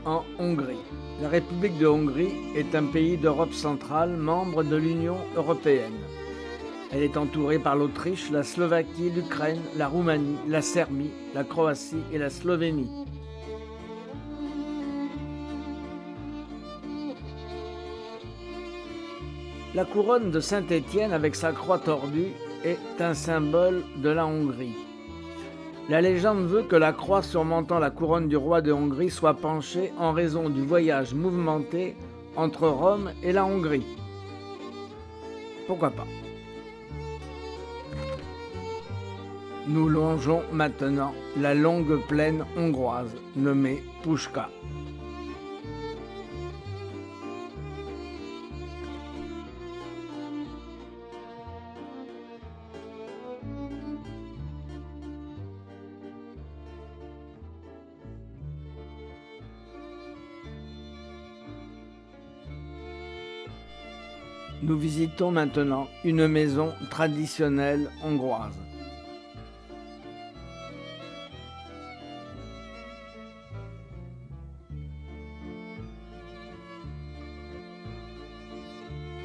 En Hongrie. La République de Hongrie est un pays d'Europe centrale, membre de l'Union européenne. Elle est entourée par l'Autriche, la Slovaquie, l'Ukraine, la Roumanie, la Serbie, la Croatie et la Slovénie. La couronne de Saint-Étienne avec sa croix tordue est un symbole de la Hongrie. La légende veut que la croix surmontant la couronne du roi de Hongrie soit penchée en raison du voyage mouvementé entre Rome et la Hongrie. Pourquoi pas? Nous longeons maintenant la longue plaine hongroise nommée Puszka. Nous visitons maintenant une maison traditionnelle hongroise.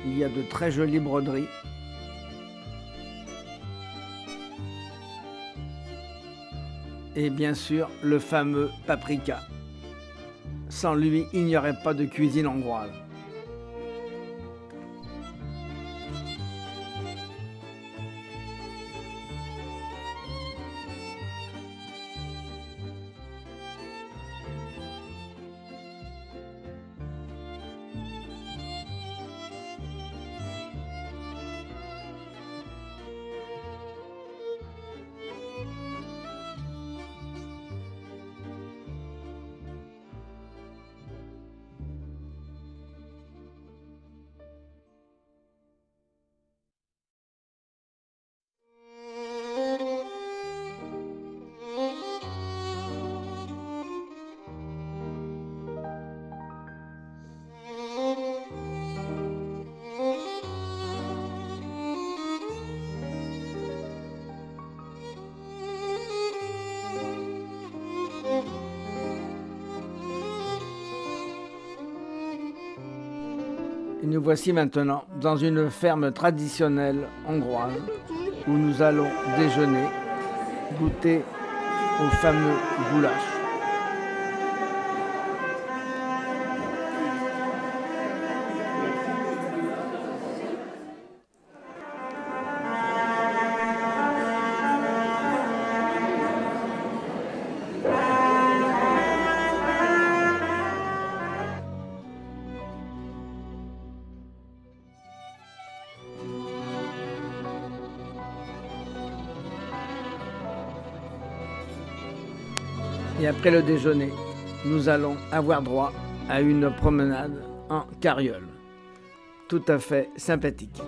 Il y a de très jolies broderies. Et bien sûr, le fameux paprika. Sans lui, il n'y aurait pas de cuisine hongroise. Et nous voici maintenant dans une ferme traditionnelle hongroise où nous allons déjeuner, goûter au fameux goulash. Et après le déjeuner, nous allons avoir droit à une promenade en carriole. Tout à fait sympathique.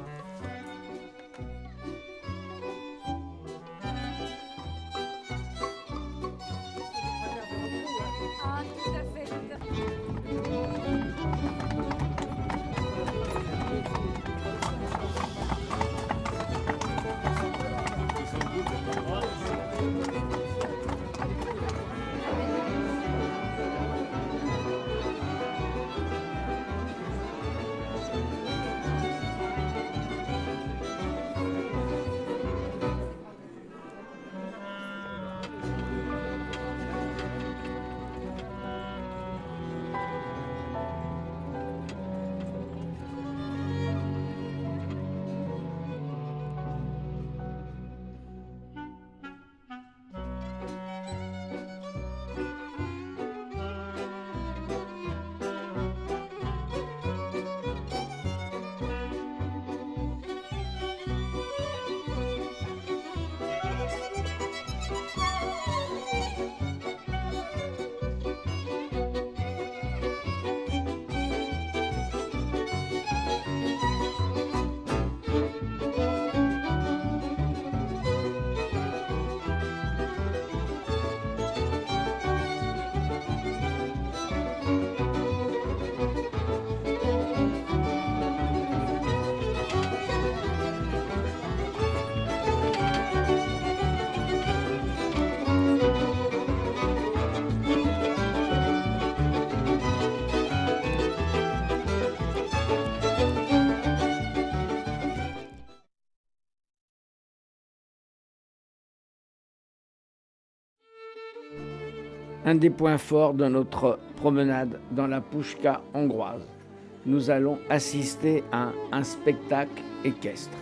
Un des points forts de notre promenade dans la Puszka hongroise. Nous allons assister à un spectacle équestre.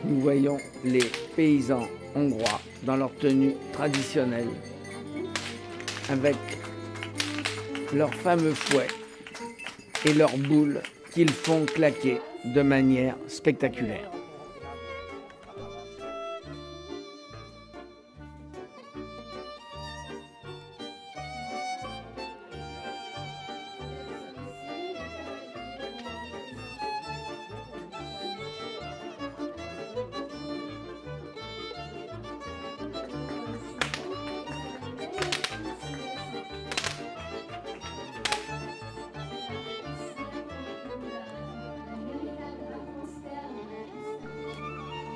Nous voyons les paysans hongrois dans leur tenue traditionnelle, avec leurs fameux fouets et leurs boules qu'ils font claquer de manière spectaculaire.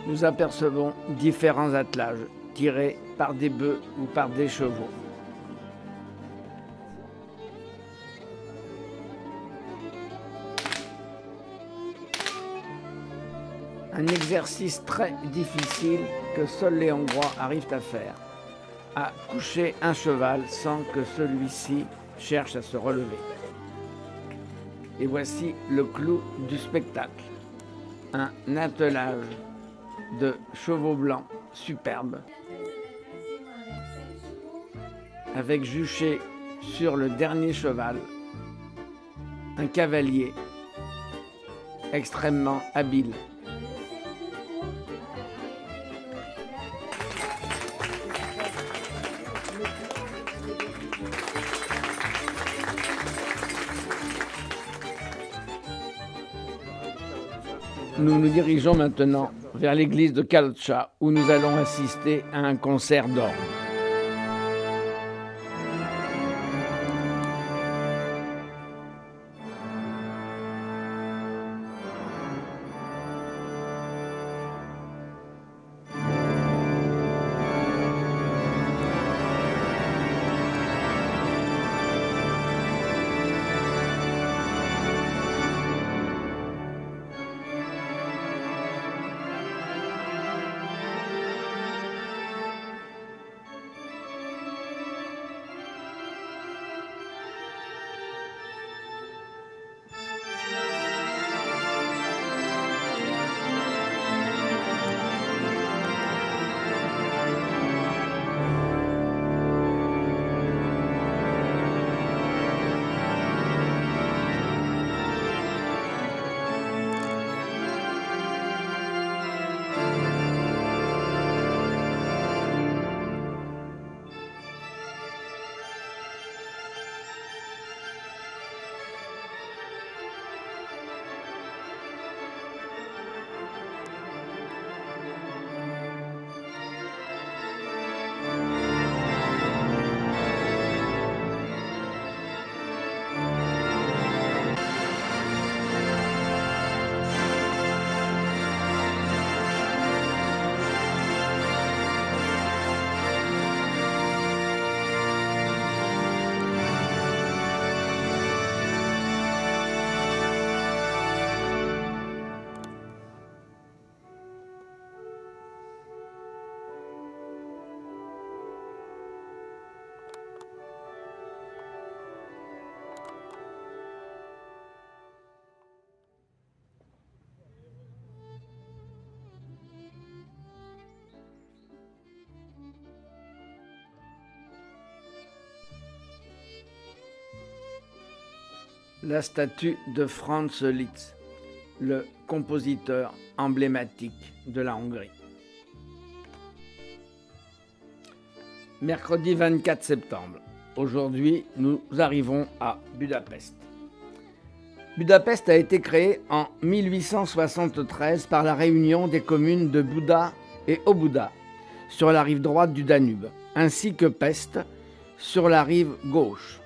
Nous apercevons différents attelages tirés par des bœufs ou par des chevaux. Un exercice très difficile que seuls les Hongrois arrivent à faire, à coucher un cheval sans que celui-ci cherche à se relever. Et voici le clou du spectacle, un attelage de chevaux blancs superbes, avec juché sur le dernier cheval, un cavalier extrêmement habile. Nous nous dirigeons maintenant vers l'église de Kalcsa, où nous allons assister à un concert d'orgue. La statue de Franz Liszt, le compositeur emblématique de la Hongrie. Mercredi 24 septembre. Aujourd'hui, nous arrivons à Budapest. Budapest a été créée en 1873 par la réunion des communes de Buda et Óbuda sur la rive droite du Danube, ainsi que Pest sur la rive gauche.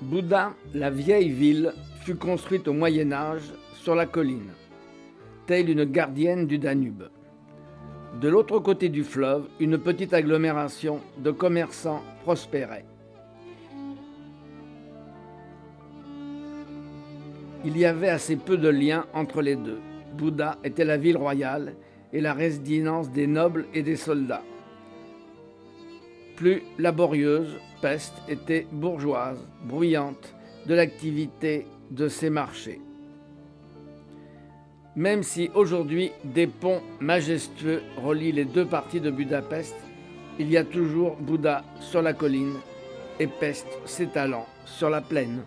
Buda, la vieille ville, fut construite au Moyen Âge sur la colline, telle une gardienne du Danube. De l'autre côté du fleuve, une petite agglomération de commerçants prospérait. Il y avait assez peu de liens entre les deux. Bouddha était la ville royale et la résidence des nobles et des soldats. Plus laborieuse, Pest était bourgeoise, bruyante de l'activité de ses marchés. Même si aujourd'hui des ponts majestueux relient les deux parties de Budapest, il y a toujours Bouddha sur la colline et Pest s'étalant sur la plaine.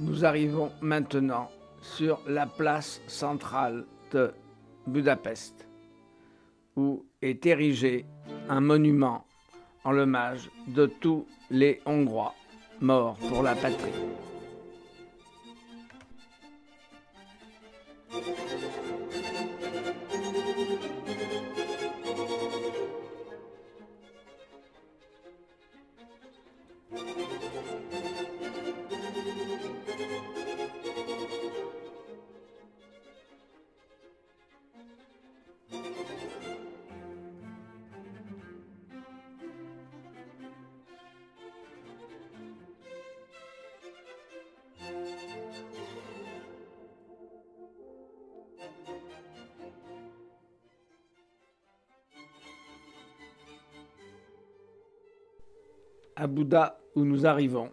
Nous arrivons maintenant sur la place centrale de Budapest, où est érigé un monument en l'hommage de tous les Hongrois morts pour la patrie. À Bouddha, où nous arrivons,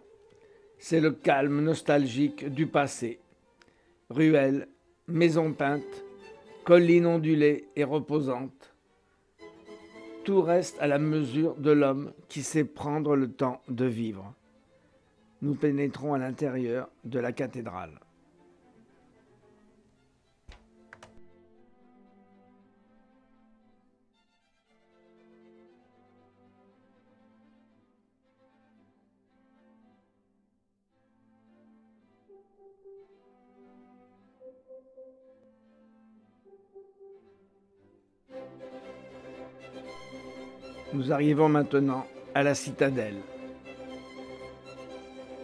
c'est le calme nostalgique du passé. Ruelles, maisons peintes, collines ondulées et reposantes. Tout reste à la mesure de l'homme qui sait prendre le temps de vivre. Nous pénétrons à l'intérieur de la cathédrale. Nous arrivons maintenant à la citadelle.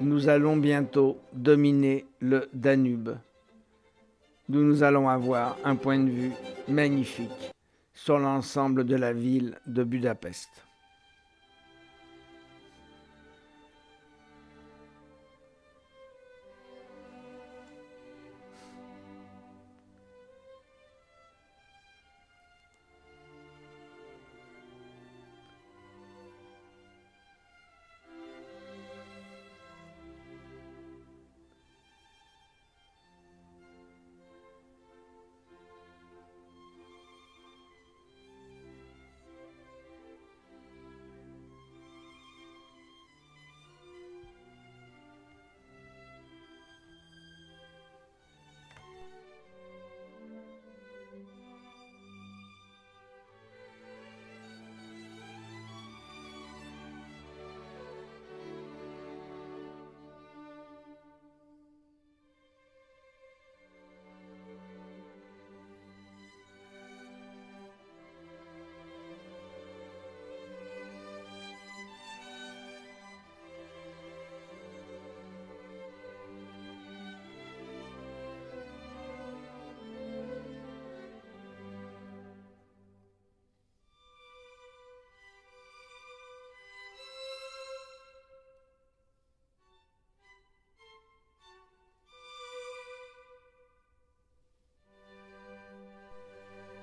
Nous allons bientôt dominer le Danube, d'où nous allons avoir un point de vue magnifique sur l'ensemble de la ville de Budapest.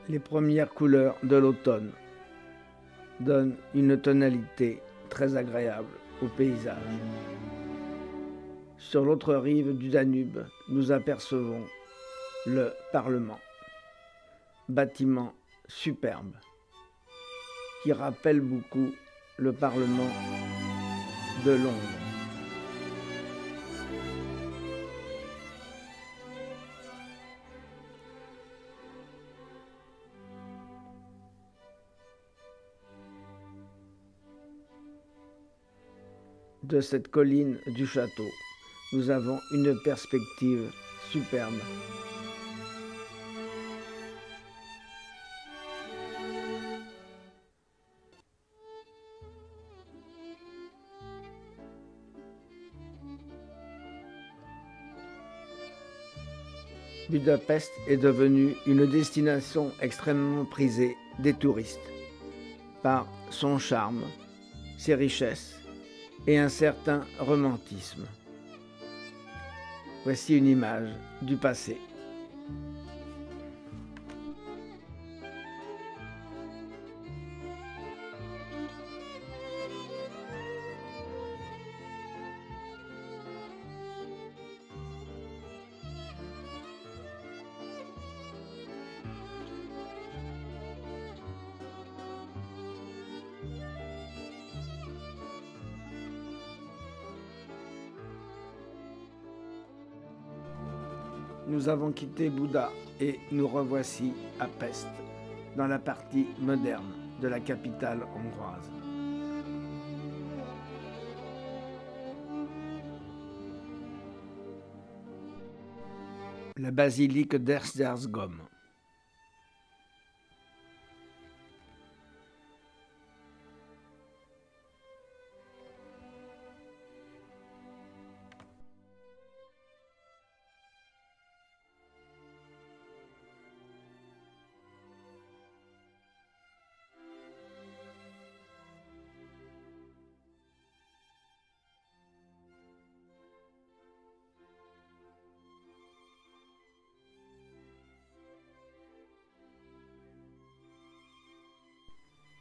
Les premières couleurs de l'automne donnent une tonalité très agréable au paysage. Sur l'autre rive du Danube, nous apercevons le Parlement, bâtiment superbe qui rappelle beaucoup le Parlement de Londres. De cette colline du château, nous avons une perspective superbe. Budapest est devenue une destination extrêmement prisée des touristes par son charme, ses richesses et un certain romantisme. Voici une image du passé. Nous avons quitté Buda et nous revoici à Pest, dans la partie moderne de la capitale hongroise. La basilique d'Esztergom.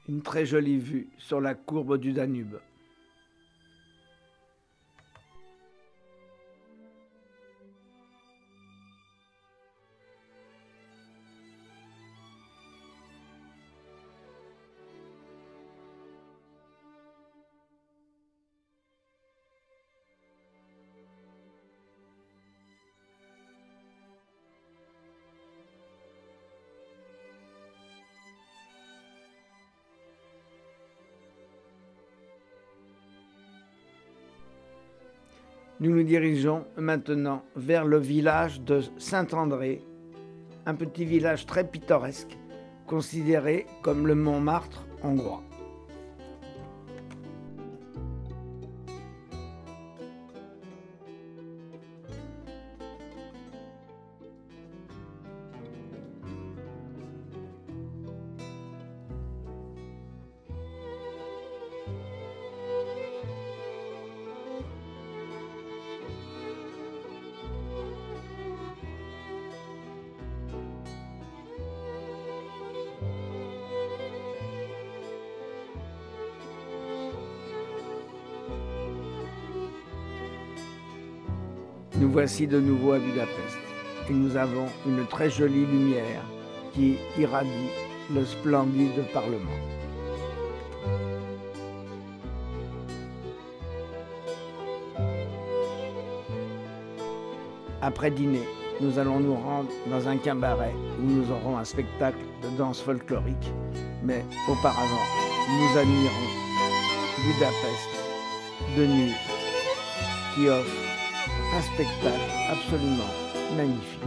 Une très jolie vue sur la courbe du Danube. Nous nous dirigeons maintenant vers le village de Saint-André, un petit village très pittoresque, considéré comme le Montmartre hongrois. Nous voici de nouveau à Budapest et nous avons une très jolie lumière qui irradie le splendide Parlement. Après dîner, nous allons nous rendre dans un cabaret où nous aurons un spectacle de danse folklorique, mais auparavant, nous admirons Budapest de nuit qui offre un spectacle absolument magnifique.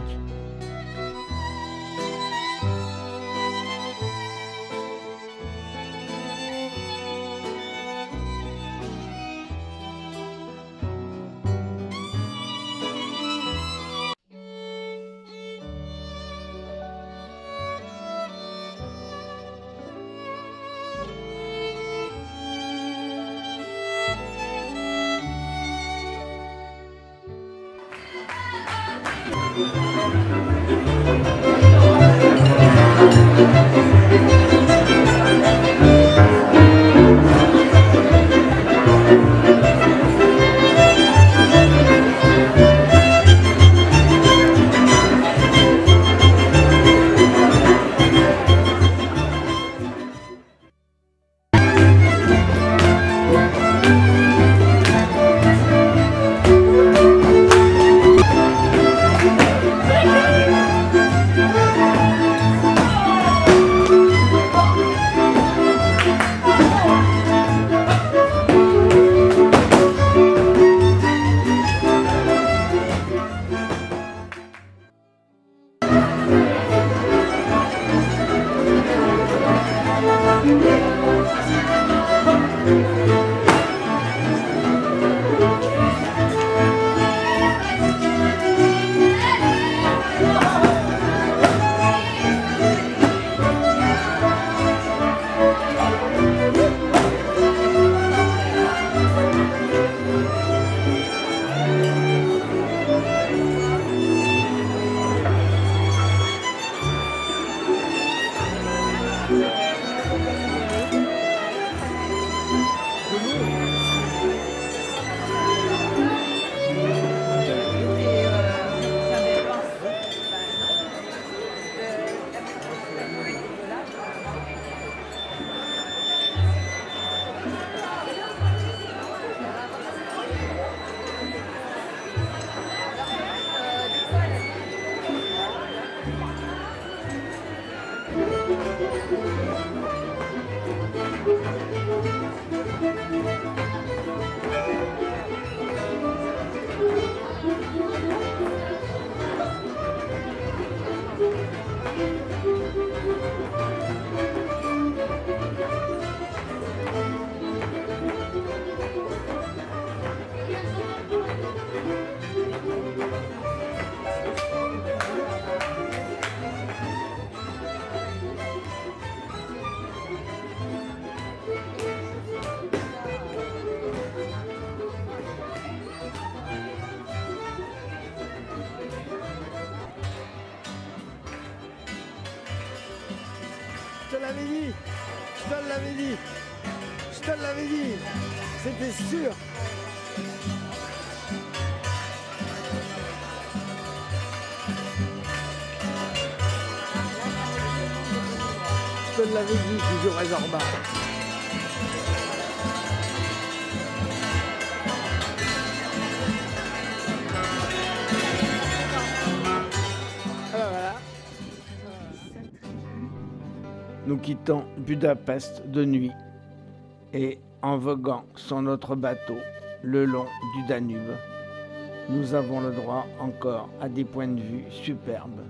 Je te l'avais dit, je te l'avais dit, je te l'avais dit, c'était sûr. Je te l'avais dit, toujours Résorba. Alors voilà. Nous quittons Budapest de nuit et en voguant sur notre bateau le long du Danube, nous avons le droit encore à des points de vue superbes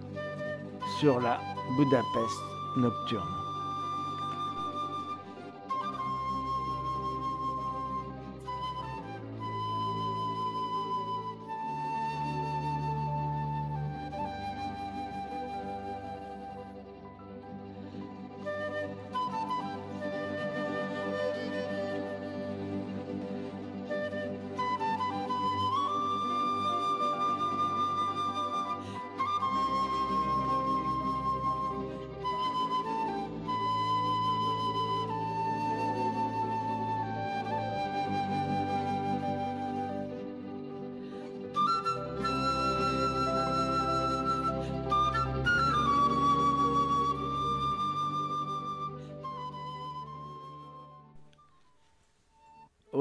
sur la Budapest nocturne.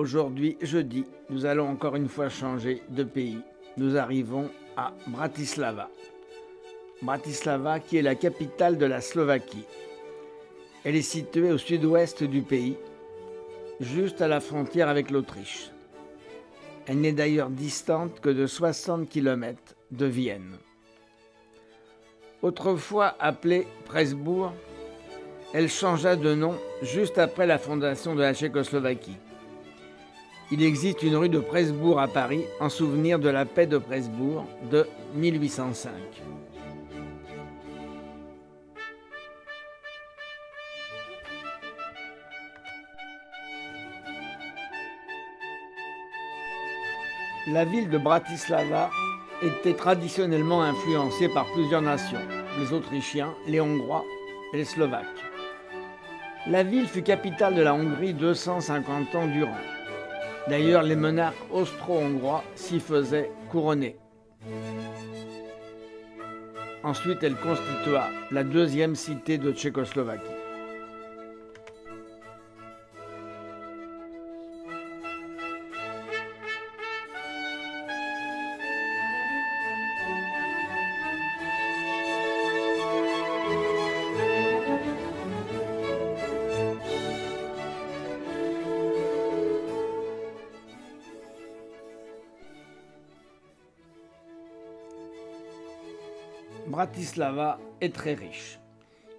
Aujourd'hui, jeudi, nous allons encore une fois changer de pays. Nous arrivons à Bratislava. Bratislava qui est la capitale de la Slovaquie. Elle est située au sud-ouest du pays, juste à la frontière avec l'Autriche. Elle n'est d'ailleurs distante que de 60 km de Vienne. Autrefois appelée Pressbourg, elle changea de nom juste après la fondation de la Tchécoslovaquie. Il existe une rue de Pressbourg à Paris en souvenir de la paix de Pressbourg de 1805. La ville de Bratislava était traditionnellement influencée par plusieurs nations, les Autrichiens, les Hongrois et les Slovaques. La ville fut capitale de la Hongrie 250 ans durant. D'ailleurs, les monarques austro-hongrois s'y faisaient couronner. Ensuite, elle constitua la deuxième cité de Tchécoslovaquie. Bratislava est très riche.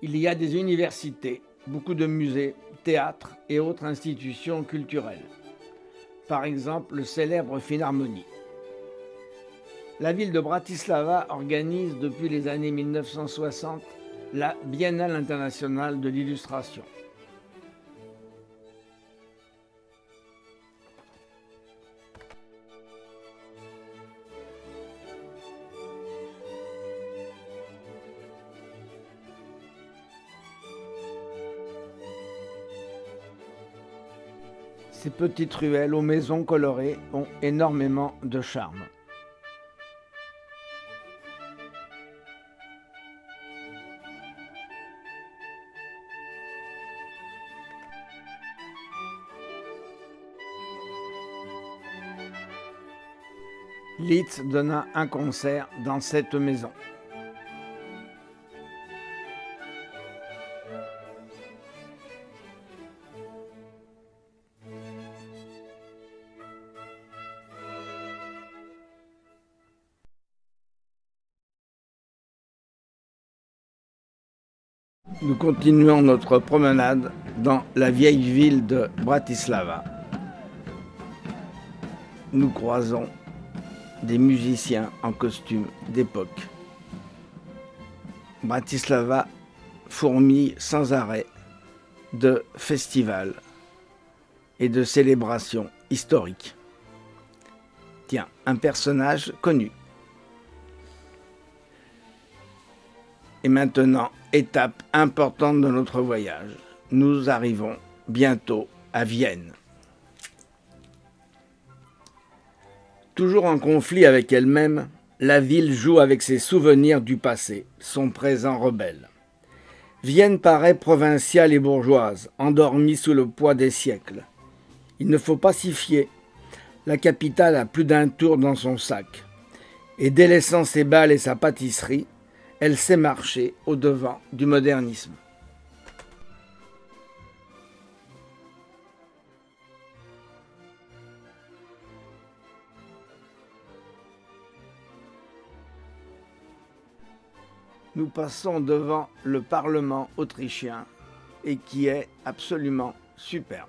Il y a des universités, beaucoup de musées, théâtres et autres institutions culturelles. Par exemple, le célèbre Philharmonie. La ville de Bratislava organise depuis les années 1960 la Biennale internationale de l'illustration. Ces petites ruelles aux maisons colorées ont énormément de charme. Liszt donna un concert dans cette maison. Nous continuons notre promenade dans la vieille ville de Bratislava. Nous croisons des musiciens en costume d'époque. Bratislava fourmille sans arrêt de festivals et de célébrations historiques. Tiens, un personnage connu. Et maintenant, étape importante de notre voyage. Nous arrivons bientôt à Vienne. Toujours en conflit avec elle-même, la ville joue avec ses souvenirs du passé, son présent rebelle. Vienne paraît provinciale et bourgeoise, endormie sous le poids des siècles. Il ne faut pas s'y fier. La capitale a plus d'un tour dans son sac. Et délaissant ses bals et sa pâtisserie, elle sait marcher au-devant du modernisme. Nous passons devant le Parlement autrichien et qui est absolument superbe.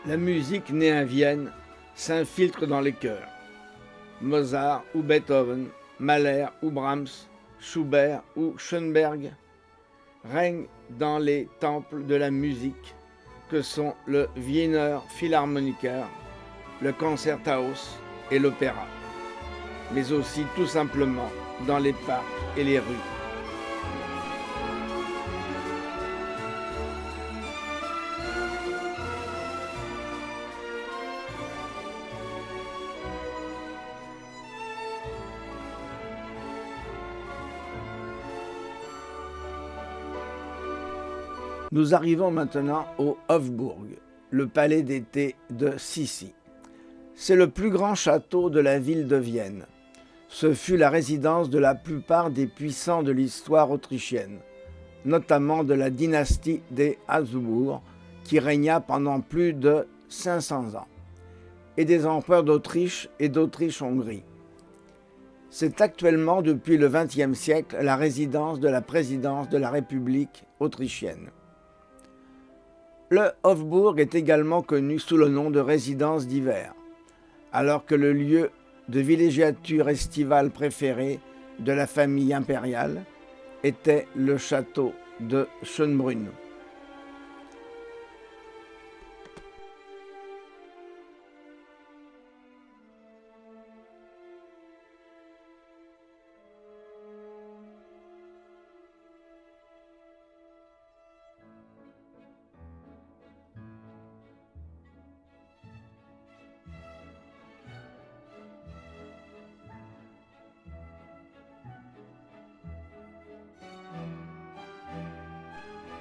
La musique née à Vienne s'infiltre dans les cœurs. Mozart ou Beethoven, Mahler ou Brahms, Schubert ou Schoenberg règnent dans les temples de la musique que sont le Wiener Philharmoniker, le Concerthaus et l'opéra, mais aussi tout simplement dans les parcs et les rues. Nous arrivons maintenant au Hofburg, le palais d'été de Sissi. C'est le plus grand château de la ville de Vienne. Ce fut la résidence de la plupart des puissants de l'histoire autrichienne, notamment de la dynastie des Habsbourg, qui régna pendant plus de 500 ans, et des empereurs d'Autriche et d'Autriche-Hongrie. C'est actuellement, depuis le XXe siècle, la résidence de la présidence de la République autrichienne. Le Hofburg est également connu sous le nom de résidence d'hiver, alors que le lieu de villégiature estivale préféré de la famille impériale était le château de Schönbrunn.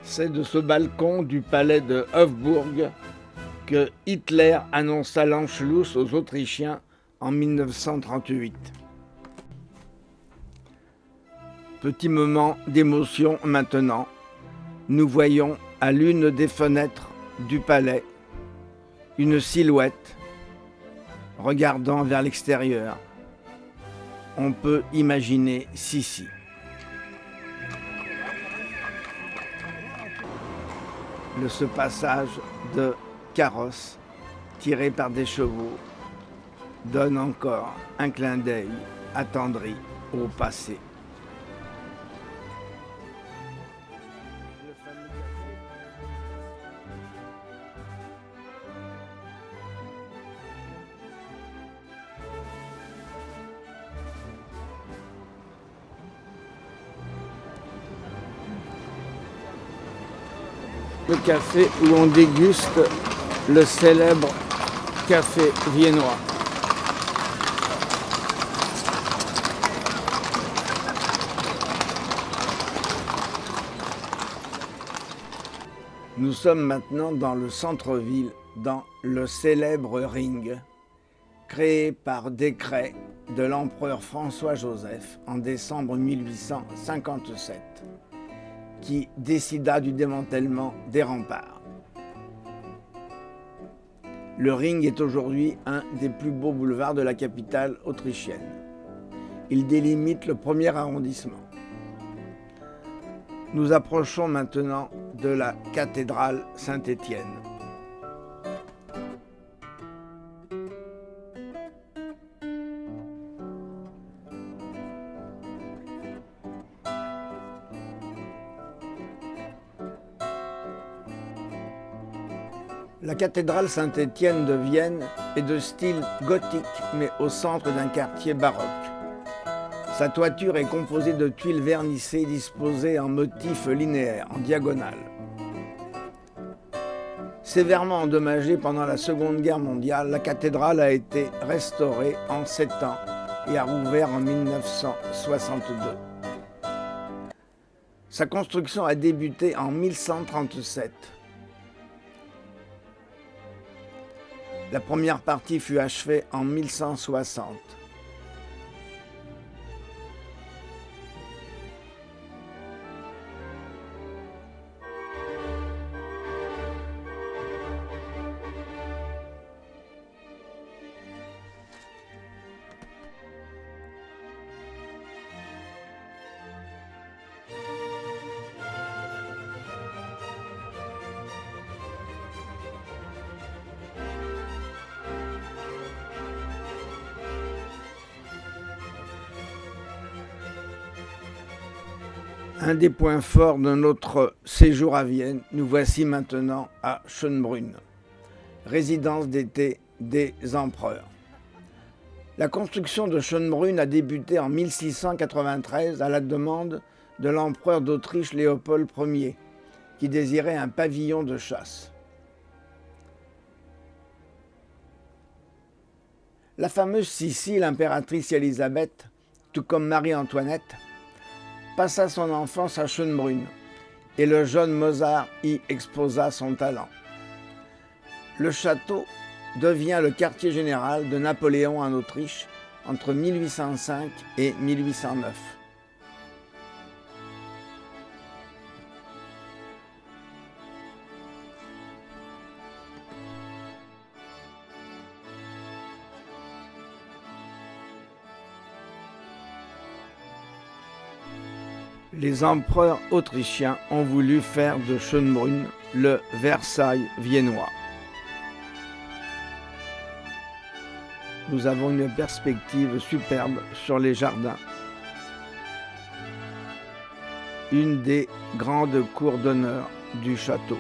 C'est de ce balcon du palais de Hofburg que Hitler annonça l'Anschluss aux Autrichiens en 1938. Petit moment d'émotion maintenant. Nous voyons à l'une des fenêtres du palais une silhouette regardant vers l'extérieur. On peut imaginer Sissi. Ce passage de carrosse tiré par des chevaux donne encore un clin d'œil attendri au passé. Le café où on déguste le célèbre café viennois. Nous sommes maintenant dans le centre-ville, dans le célèbre Ring, créé par décret de l'empereur François-Joseph en décembre 1857. Qui décida du démantèlement des remparts. Le Ring est aujourd'hui un des plus beaux boulevards de la capitale autrichienne. Il délimite le premier arrondissement. Nous approchons maintenant de la cathédrale Saint-Étienne. La cathédrale Saint-Étienne de Vienne est de style gothique, mais au centre d'un quartier baroque. Sa toiture est composée de tuiles vernissées disposées en motifs linéaires, en diagonale. Sévèrement endommagée pendant la Seconde Guerre mondiale, la cathédrale a été restaurée en 7 ans et a rouvert en 1962. Sa construction a débuté en 1137. La première partie fut achevée en 1160. Un des points forts de notre séjour à Vienne, nous voici maintenant à Schönbrunn, résidence d'été des empereurs. La construction de Schönbrunn a débuté en 1693 à la demande de l'empereur d'Autriche Léopold Ier, qui désirait un pavillon de chasse. La fameuse Sissi, l'impératrice Élisabeth, tout comme Marie-Antoinette, passa son enfance à Schönbrunn et le jeune Mozart y exposa son talent. Le château devient le quartier général de Napoléon en Autriche entre 1805 et 1809. Les empereurs autrichiens ont voulu faire de Schönbrunn le Versailles viennois. Nous avons une perspective superbe sur les jardins. Une des grandes cours d'honneur du château.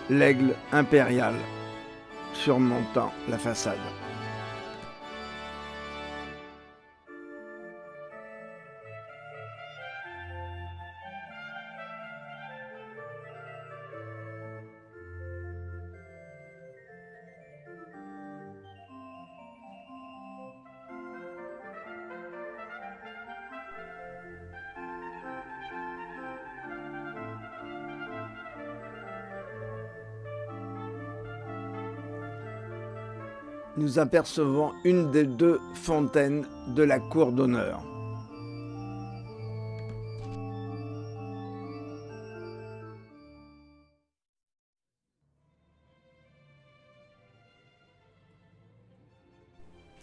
L'aigle impérial surmontant la façade. Nous apercevons une des 2 fontaines de la cour d'honneur.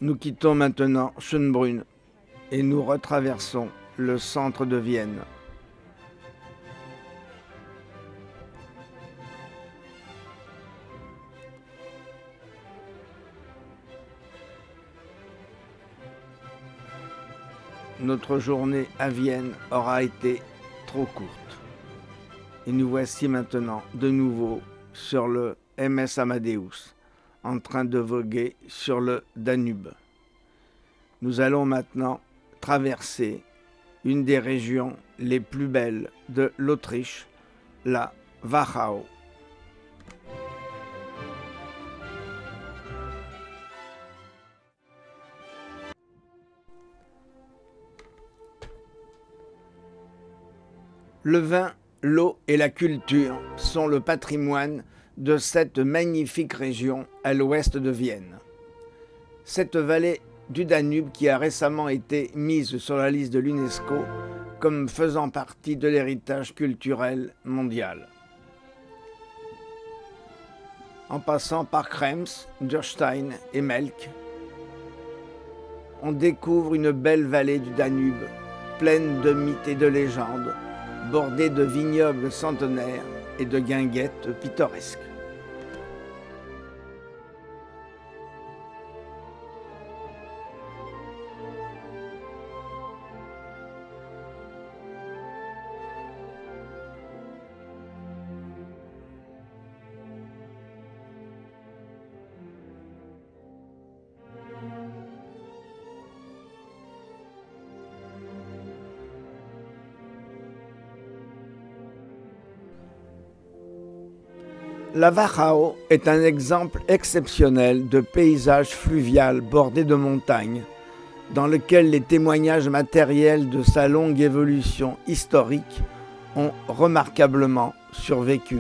Nous quittons maintenant Schönbrunn et nous retraversons le centre de Vienne. Notre journée à Vienne aura été trop courte. Et nous voici maintenant de nouveau sur le MS Amadeus, en train de voguer sur le Danube. Nous allons maintenant traverser une des régions les plus belles de l'Autriche, la Wachau. Le vin, l'eau et la culture sont le patrimoine de cette magnifique région à l'ouest de Vienne. Cette vallée du Danube qui a récemment été mise sur la liste de l'UNESCO comme faisant partie de l'héritage culturel mondial. En passant par Krems, Dürstein et Melk, on découvre une belle vallée du Danube, pleine de mythes et de légendes, bordée de vignobles centenaires et de guinguettes pittoresques. La Wachau est un exemple exceptionnel de paysage fluvial bordé de montagnes, dans lequel les témoignages matériels de sa longue évolution historique ont remarquablement survécu.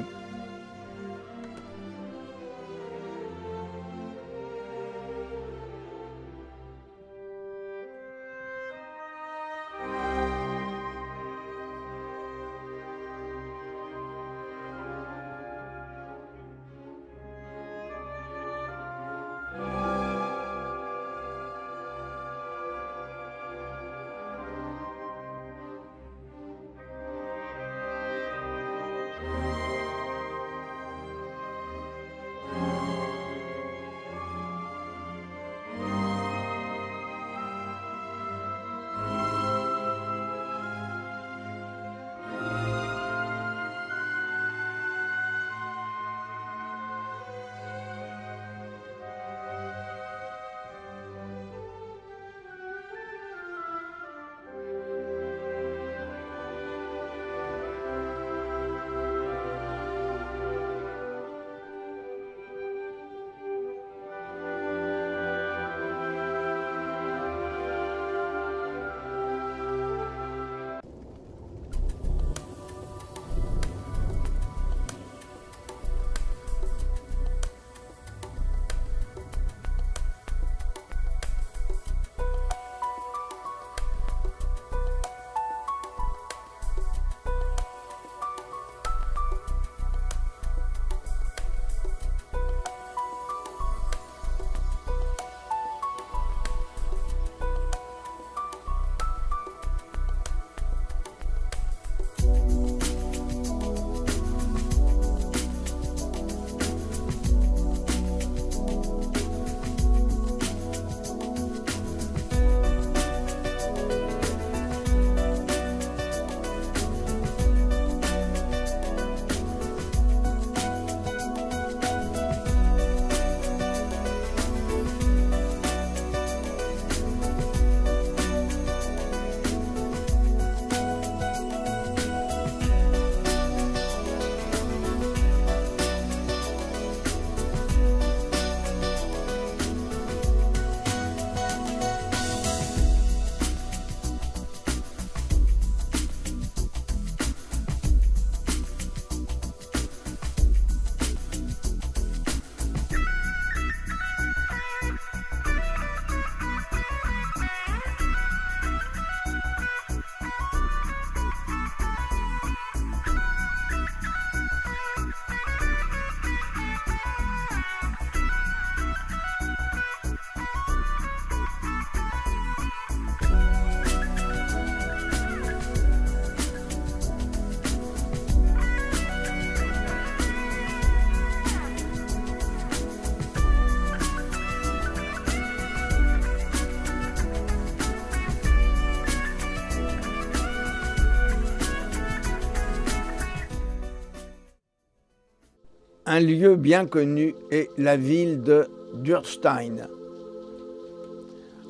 Un lieu bien connu est la ville de Dürstein,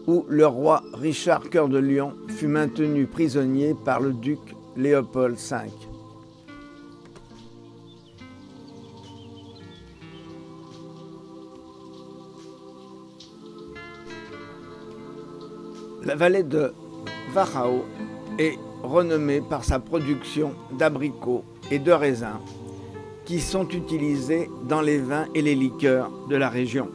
où le roi Richard Cœur de Lion fut maintenu prisonnier par le duc Léopold V. La vallée de Wachau est renommée par sa production d'abricots et de raisins qui sont utilisés dans les vins et les liqueurs de la région.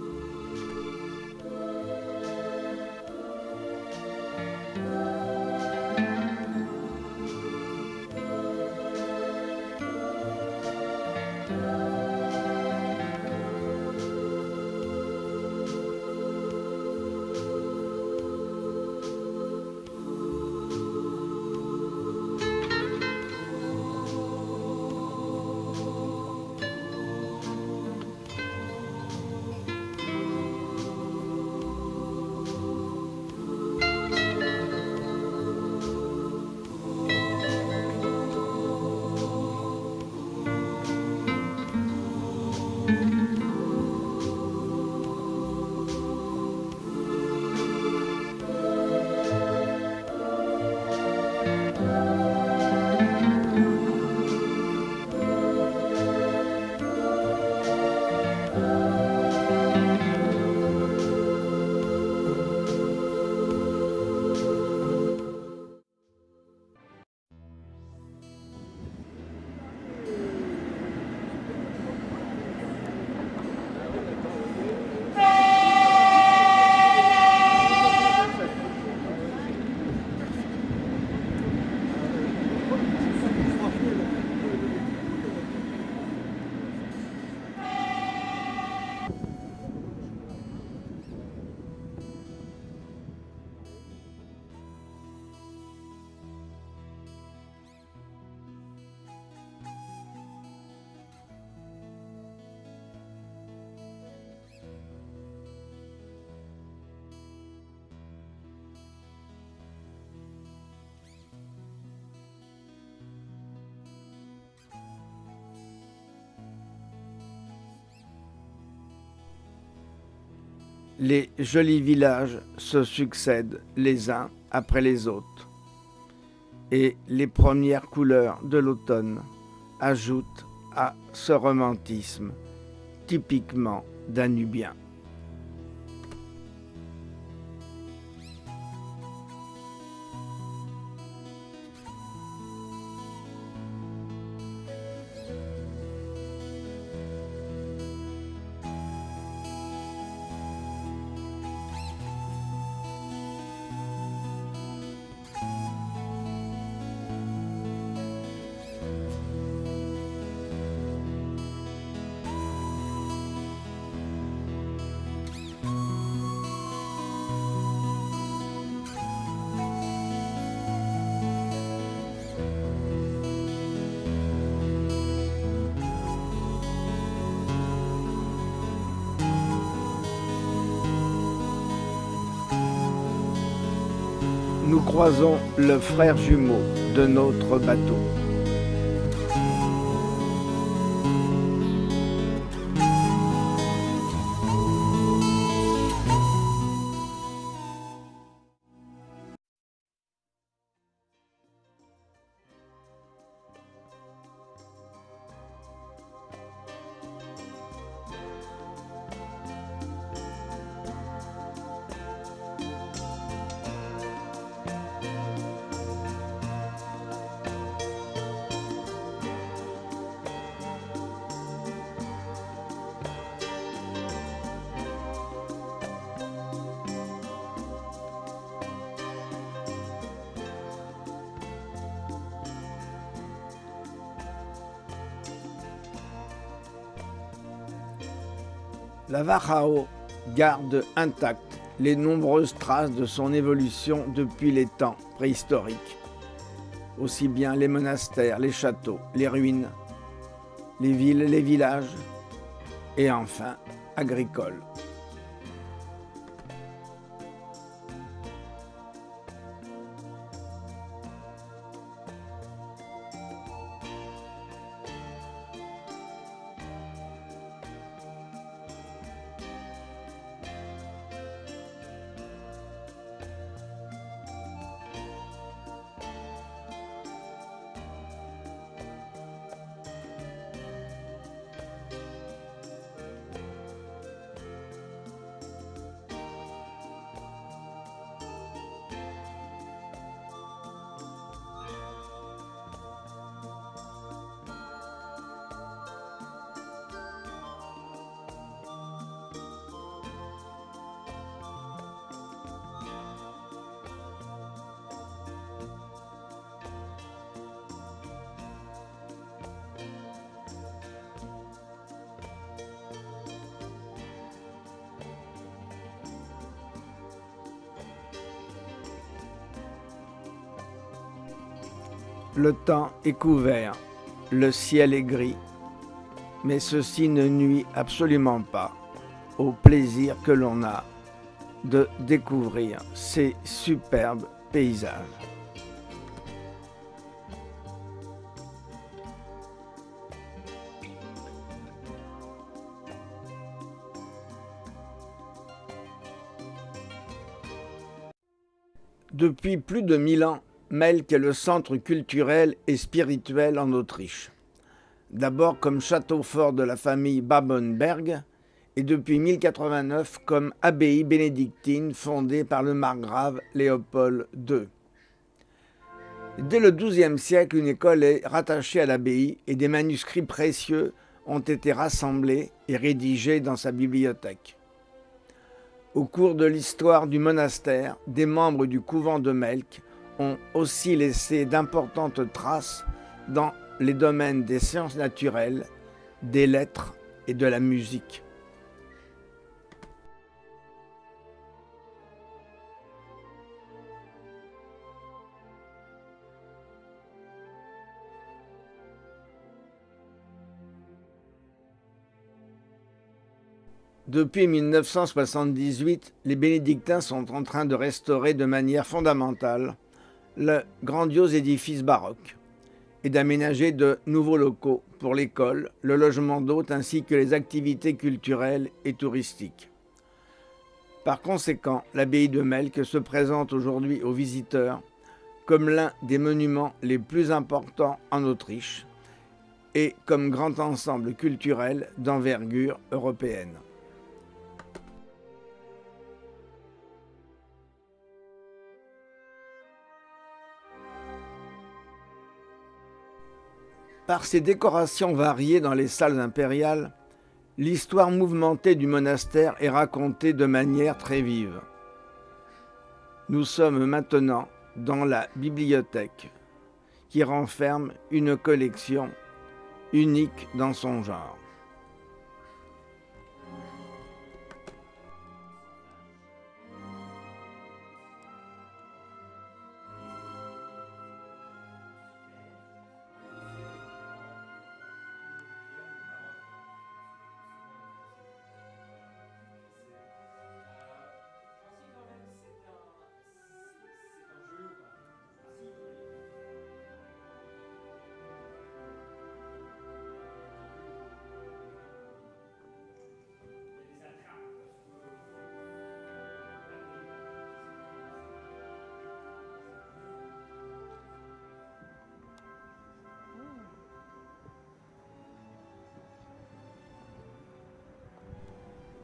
Les jolis villages se succèdent les uns après les autres et les premières couleurs de l'automne ajoutent à ce romantisme typiquement danubien. Nous croisons le frère jumeau de notre bateau. La Wachau garde intactes les nombreuses traces de son évolution depuis les temps préhistoriques. Aussi bien les monastères, les châteaux, les ruines, les villes, les villages et enfin agricoles. Le temps est couvert, le ciel est gris, mais ceci ne nuit absolument pas au plaisir que l'on a de découvrir ces superbes paysages. Depuis plus de 1000 ans, Melk est le centre culturel et spirituel en Autriche. D'abord comme château fort de la famille Babenberg et depuis 1089 comme abbaye bénédictine fondée par le margrave Léopold II. Dès le XIIe siècle, une école est rattachée à l'abbaye et des manuscrits précieux ont été rassemblés et rédigés dans sa bibliothèque. Au cours de l'histoire du monastère, des membres du couvent de Melk ont aussi laissé d'importantes traces dans les domaines des sciences naturelles, des lettres et de la musique. Depuis 1978, les bénédictins sont en train de restaurer de manière fondamentale le grandiose édifice baroque et d'aménager de nouveaux locaux pour l'école, le logement d'hôtes ainsi que les activités culturelles et touristiques. Par conséquent, l'abbaye de Melk se présente aujourd'hui aux visiteurs comme l'un des monuments les plus importants en Autriche et comme grand ensemble culturel d'envergure européenne. Par ses décorations variées dans les salles impériales, l'histoire mouvementée du monastère est racontée de manière très vive. Nous sommes maintenant dans la bibliothèque, qui renferme une collection unique dans son genre.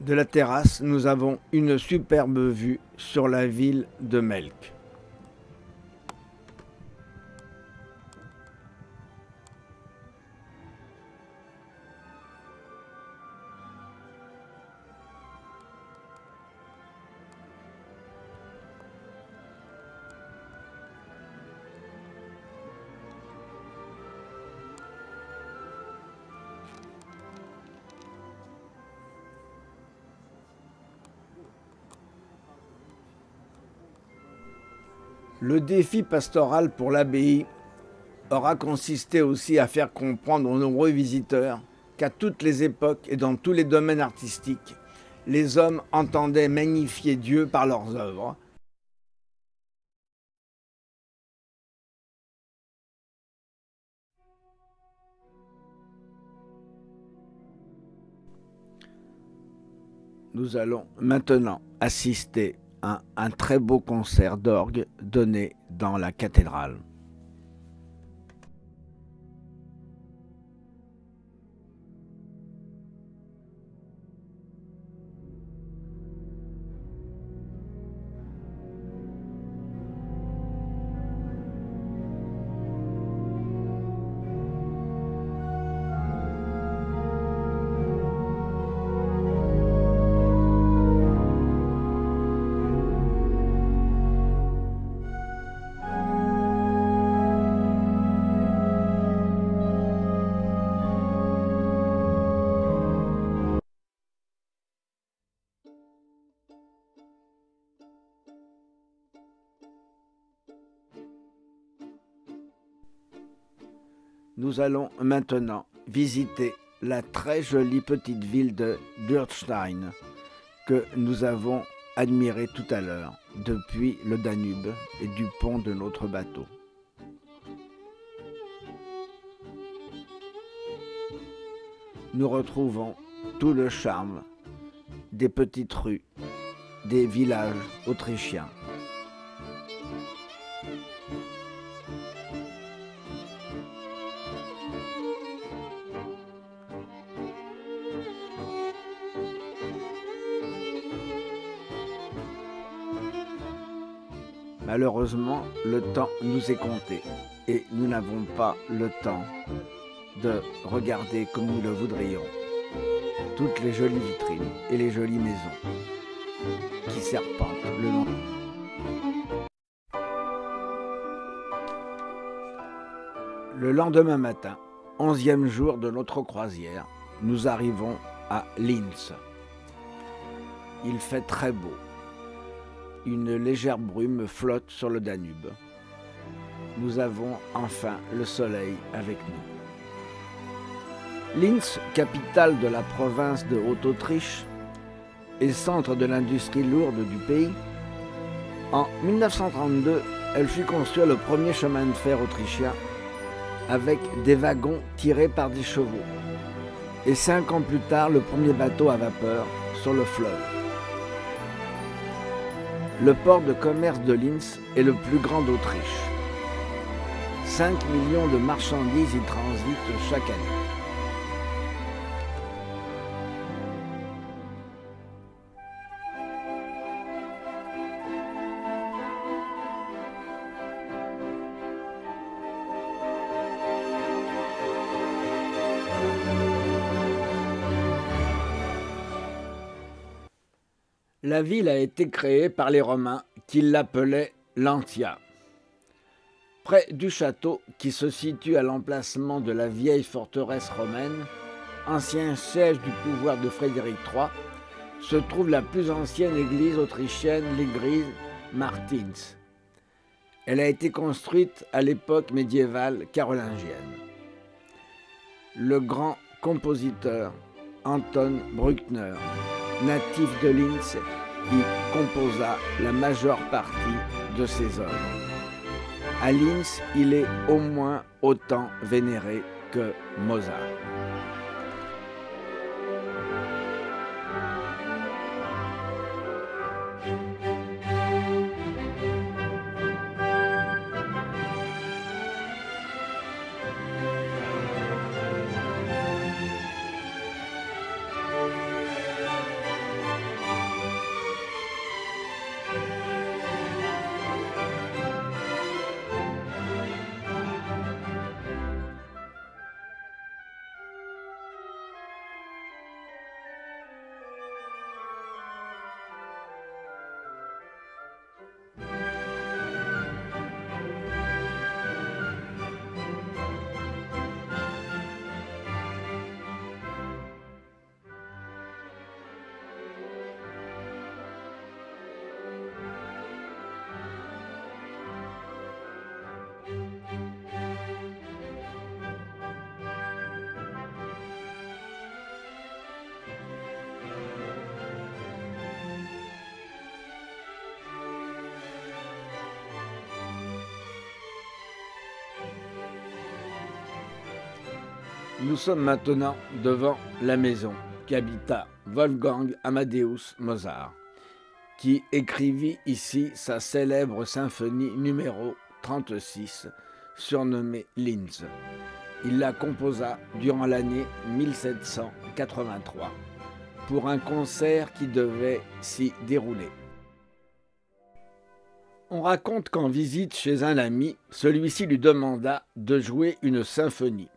De la terrasse, nous avons une superbe vue sur la ville de Melk. Le défi pastoral pour l'abbaye aura consisté aussi à faire comprendre aux nombreux visiteurs qu'à toutes les époques et dans tous les domaines artistiques, les hommes entendaient magnifier Dieu par leurs œuvres. Nous allons maintenant assister à un très beau concert d'orgue donné dans la cathédrale. Nous allons maintenant visiter la très jolie petite ville de Dürstein que nous avons admirée tout à l'heure depuis le Danube et du pont de notre bateau. Nous retrouvons tout le charme des petites rues, des villages autrichiens. Malheureusement, le temps nous est compté et nous n'avons pas le temps de regarder comme nous le voudrions toutes les jolies vitrines et les jolies maisons qui serpentent le long. Le lendemain matin, 11e jour de notre croisière, nous arrivons à Linz. Il fait très beau. Une légère brume flotte sur le Danube. Nous avons enfin le soleil avec nous. Linz, capitale de la province de Haute-Autriche et centre de l'industrie lourde du pays, en 1932, elle fut construit le premier chemin de fer autrichien avec des wagons tirés par des chevaux. Et 5 ans plus tard, le premier bateau à vapeur sur le fleuve. Le port de commerce de Linz est le plus grand d'Autriche. 5 millions de marchandises y transitent chaque année. La ville a été créée par les Romains qui l'appelaient Lantia. Près du château, qui se situe à l'emplacement de la vieille forteresse romaine, ancien siège du pouvoir de Frédéric III, se trouve la plus ancienne église autrichienne, l'église Martins. Elle a été construite à l'époque médiévale carolingienne. Le grand compositeur Anton Bruckner, natif de Linz, y composa la majeure partie de ses œuvres. À Linz, il est au moins autant vénéré que Mozart. Nous sommes maintenant devant la maison qu'habita Wolfgang Amadeus Mozart, qui écrivit ici sa célèbre symphonie numéro 36, surnommée Linz. Il la composa durant l'année 1783 pour un concert qui devait s'y dérouler. On raconte qu'en visite chez un ami, celui-ci lui demanda de jouer une symphonie.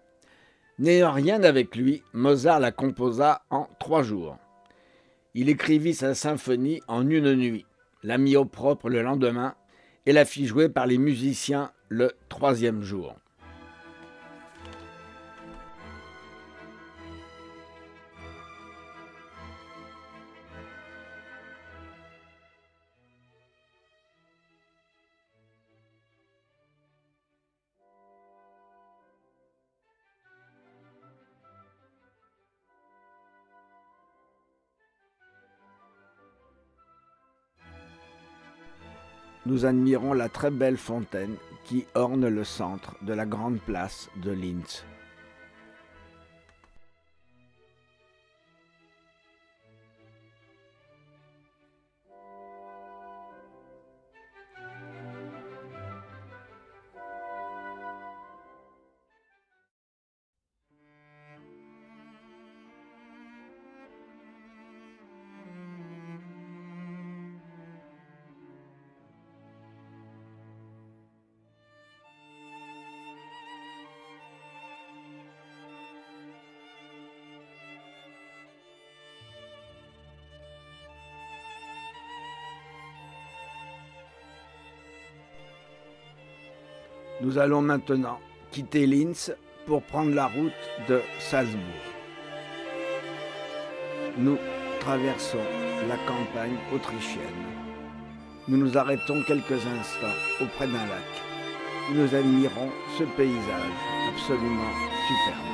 N'ayant rien avec lui, Mozart la composa en 3 jours. Il écrivit sa symphonie en une nuit, la mit au propre le lendemain et la fit jouer par les musiciens le 3e jour. Nous admirons la très belle fontaine qui orne le centre de la grande place de Linz. Nous allons maintenant quitter Linz pour prendre la route de Salzbourg. Nous traversons la campagne autrichienne. Nous nous arrêtons quelques instants auprès d'un lac. Nous admirons ce paysage absolument superbe.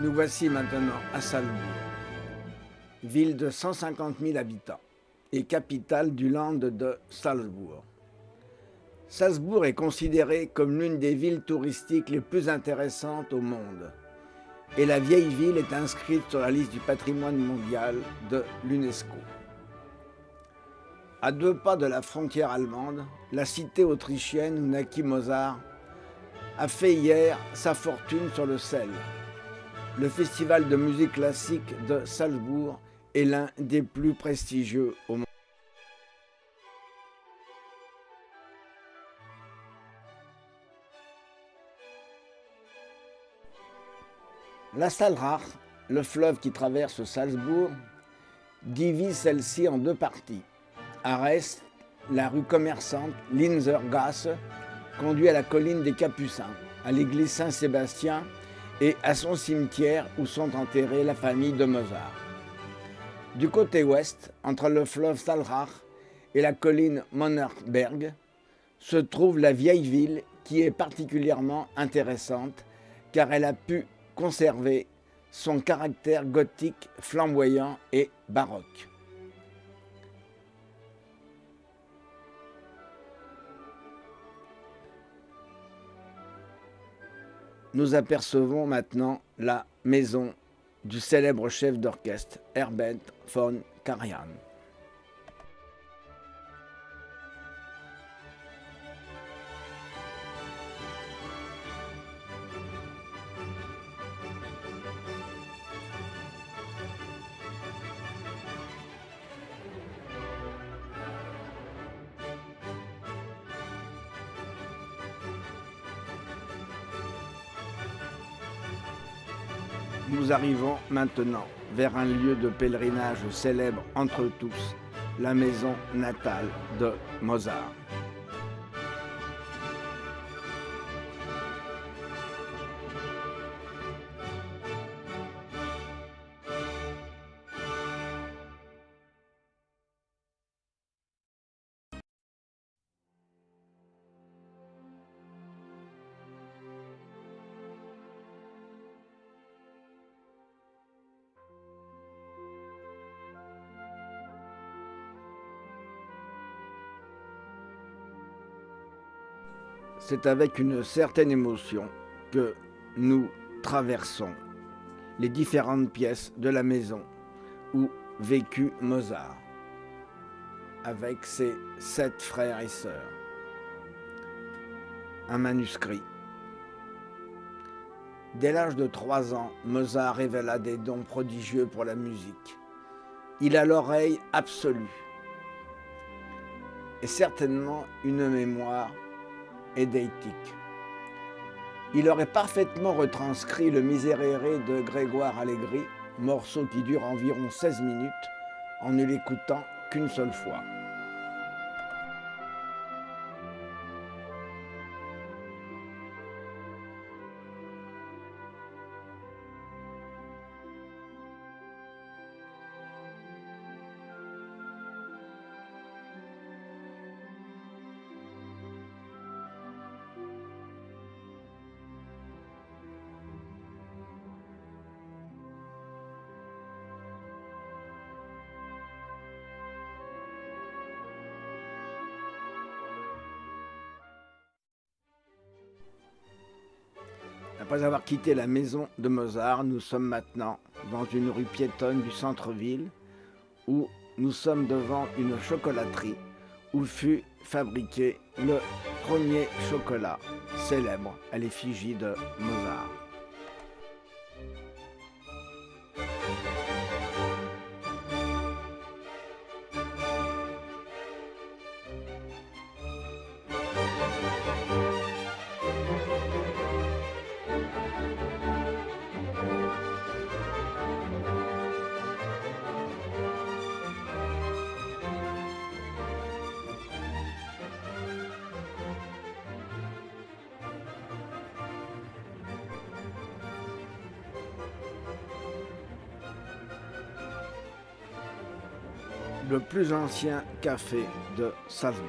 Nous voici maintenant à Salzbourg, ville de 150 000 habitants et capitale du land de Salzbourg. Salzbourg est considérée comme l'une des villes touristiques les plus intéressantes au monde. Et la vieille ville est inscrite sur la liste du patrimoine mondial de l'UNESCO. À 2 pas de la frontière allemande, la cité autrichienne où naquit Mozart a fait hier sa fortune sur le Sel. Le festival de musique classique de Salzbourg est l'un des plus prestigieux au monde. La Saalrach, le fleuve qui traverse Salzbourg, divise celle-ci en 2 parties. À l'est, la rue commerçante Linzergasse conduit à la colline des Capucins, à l'église Saint-Sébastien et à son cimetière où sont enterrés la famille de Mozart. Du côté ouest, entre le fleuve Saalrach et la colline Monnersberg, se trouve la vieille ville qui est particulièrement intéressante car elle a pu conserver son caractère gothique, flamboyant et baroque. Nous apercevons maintenant la maison du célèbre chef d'orchestre Herbert von Karajan. Nous arrivons maintenant vers un lieu de pèlerinage célèbre entre tous, la maison natale de Mozart. C'est avec une certaine émotion que nous traversons les différentes pièces de la maison où vécut Mozart, avec ses 7 frères et sœurs. Un manuscrit. Dès l'âge de 3 ans, Mozart révéla des dons prodigieux pour la musique. Il a l'oreille absolue et certainement une mémoire édéitique. Il aurait parfaitement retranscrit le Miserere de Grégoire Allegri, morceau qui dure environ 16 minutes, en ne l'écoutant qu'une seule fois. Après avoir quitté la maison de Mozart, nous sommes maintenant dans une rue piétonne du centre-ville où nous sommes devant une chocolaterie où fut fabriqué le premier chocolat célèbre à l'effigie de Mozart. Le plus ancien café de Salzbourg.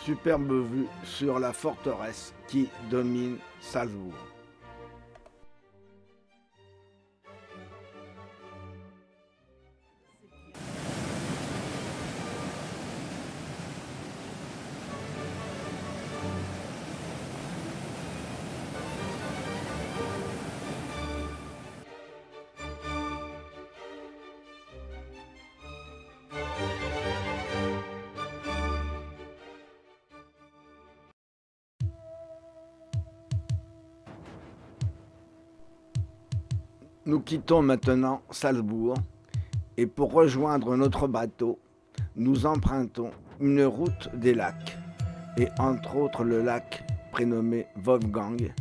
Superbe vue sur la forteresse qui domine Salzbourg. Nous quittons maintenant Salzbourg et pour rejoindre notre bateau, nous empruntons une route des lacs et entre autres le lac prénommé Wolfgang,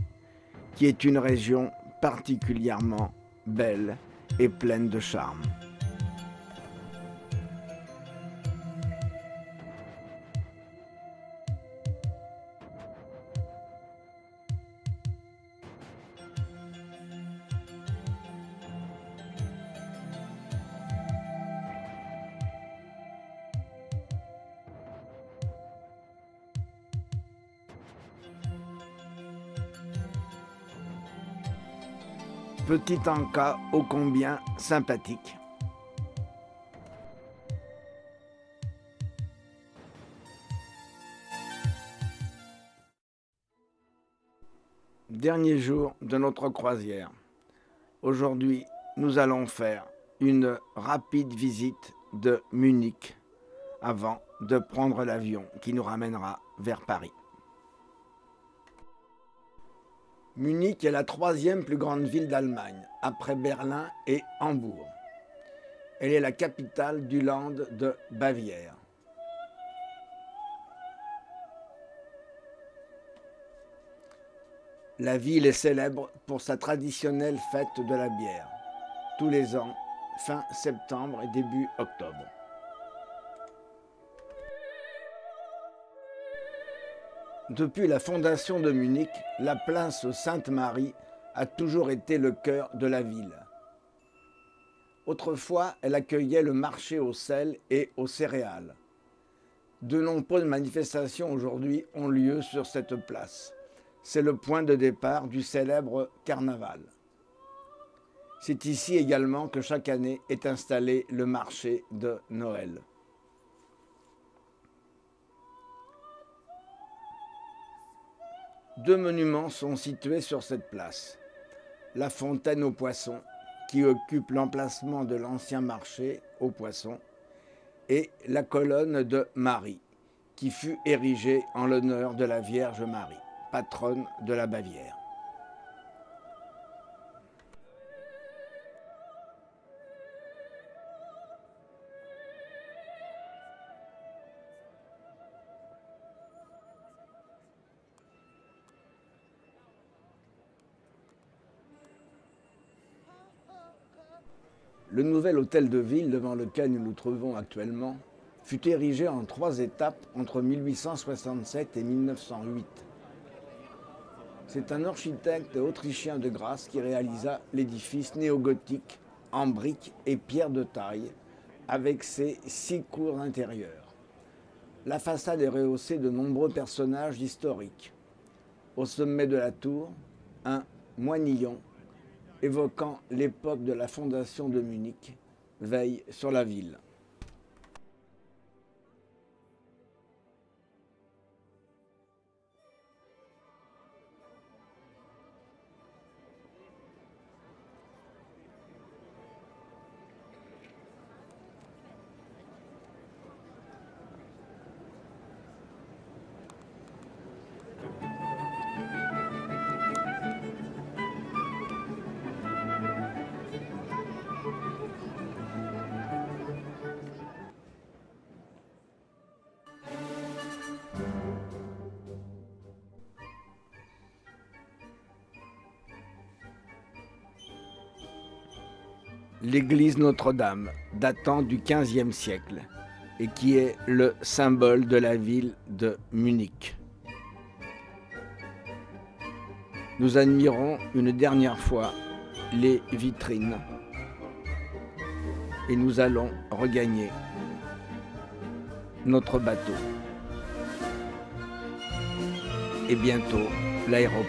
qui est une région particulièrement belle et pleine de charme. Petit encas ô combien sympathique. Dernier jour de notre croisière. Aujourd'hui, nous allons faire une rapide visite de Munich avant de prendre l'avion qui nous ramènera vers Paris. Munich est la troisième plus grande ville d'Allemagne, après Berlin et Hambourg. Elle est la capitale du Land de Bavière. La ville est célèbre pour sa traditionnelle fête de la bière, tous les ans, fin septembre et début octobre. Depuis la fondation de Munich, la place Sainte-Marie a toujours été le cœur de la ville. Autrefois, elle accueillait le marché au sel et aux céréales. De nombreuses manifestations aujourd'hui ont lieu sur cette place. C'est le point de départ du célèbre carnaval. C'est ici également que chaque année est installé le marché de Noël. Deux monuments sont situés sur cette place. La fontaine aux poissons, qui occupe l'emplacement de l'ancien marché aux poissons, et la colonne de Marie, qui fut érigée en l'honneur de la Vierge Marie, patronne de la Bavière. Le nouvel hôtel de ville devant lequel nous nous trouvons actuellement fut érigé en 3 étapes entre 1867 et 1908. C'est un architecte autrichien de Grasse qui réalisa l'édifice néogothique en briques et pierres de taille avec ses 6 cours intérieures. La façade est rehaussée de nombreux personnages historiques. Au sommet de la tour, un moinillon évoquant l'époque de la fondation de Munich, veille sur la ville. L'église Notre-Dame, datant du XVe siècle, et qui est le symbole de la ville de Munich. Nous admirons une dernière fois les vitrines et nous allons regagner notre bateau. et bientôt l'aéroport.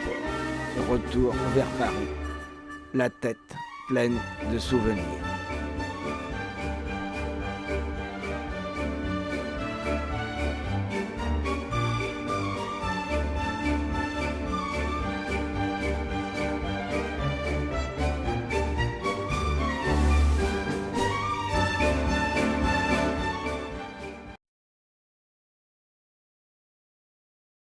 Retour vers Paris, la tête pleine de souvenirs.